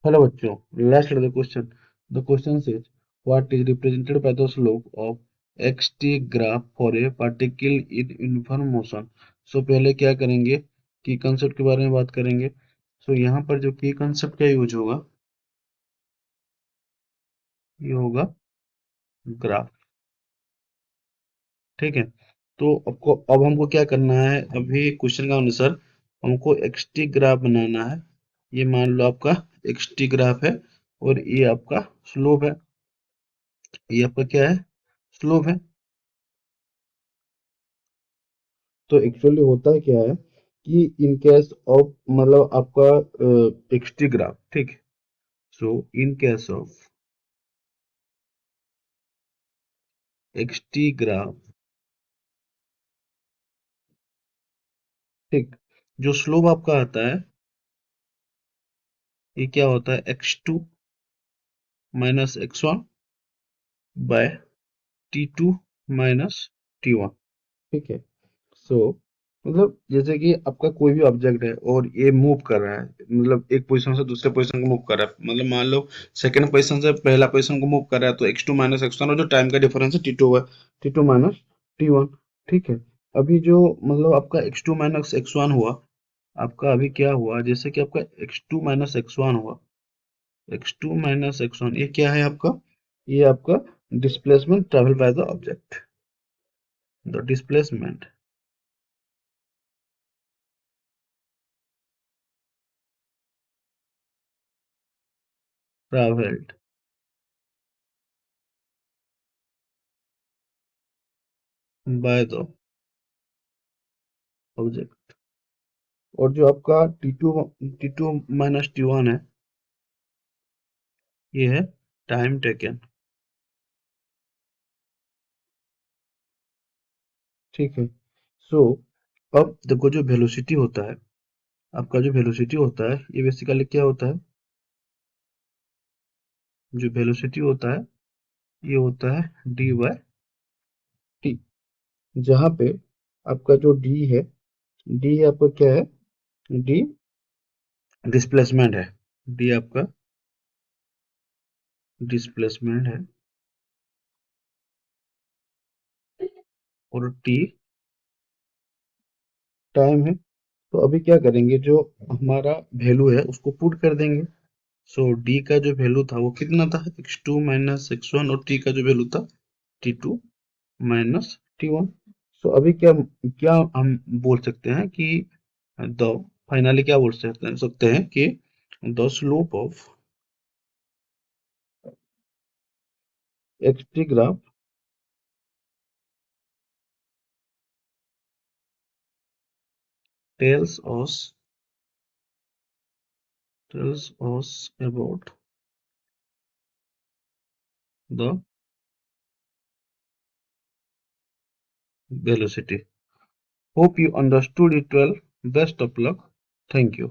Hello बच्चों, let's read the question. The question says, what is represented by the slope of xt graph for a particle in uniform motion? So पहले क्या करेंगे की concept के बारे में बात करेंगे. So यहाँ पर जो की कंसेप्ट का यूज होगा ये होगा ग्राफ. ठीक है. तो अब हमको क्या करना है, अभी क्वेश्चन का अनुसार हमको एक्सटी ग्राफ बनाना है. ये मान लो आपका एक्सटी ग्राफ है और ये आपका स्लोप है. ये आपका क्या है, स्लोप है. तो एक्चुअली होता है क्या है कि इन केस ऑफ मतलब आपका एक्सटी ग्राफ. ठीक. So in case of x t graph. ठीक. जो स्लोप आपका आता है ये क्या होता है, x2 minus x1 bye t2 minus t1. ठीक है. सो मतलब जैसे कि आपका कोई भी ऑब्जेक्ट है और ये मूव कर रहा है, मतलब एक पोजीशन से दूसरे पोजीशन को मूव कर रहा है, मतलब मान लो सेकंड पोजीशन से पहला पोजीशन को मूव कर रहा है, तो x2 माइनस x1 और जो टाइम का डिफरेंस है t2 है, t2 माइनस t1. ठीक है. अभी जो मतलब आपका x2 माइनस x1 हुआ, आपका अभी क्या हुआ, जैसे कि आपका x2 माइनस x1 हुआ, x2 माइनस x1 ये क्या है आपका, ये आपका displacement travel by the object, the displacement travelled by the object. और जो आपका t two minus t one है, ये है टाइम टेकन. ठीक है. सो अब देखो जो वेलोसिटी होता है, आपका जो वेलोसिटी होता है ये बेसिकली क्या होता है, जो वेलोसिटी होता है ये होता है डी बाय टी. जहाँ पे आपका जो डी है, डी आपका क्या है, डी डिस्प्लेसमेंट है, डी आपका डिस्प्लेसमेंट है और टी टाइम है. तो अभी क्या करेंगे, जो हमारा वैल्यू है उसको पुट कर देंगे. सो डी का जो वैल्यू था वो कितना था, x2 माइनस x1 और टी का जो वैल्यू था t2 माइनस t1. सो अभी क्या क्या हम बोल सकते हैं कि द फाइनली क्या बोल सकते हैं कि the slope of x t graph tells us about the velocity. Hope you understood it well. Best of luck. Thank you.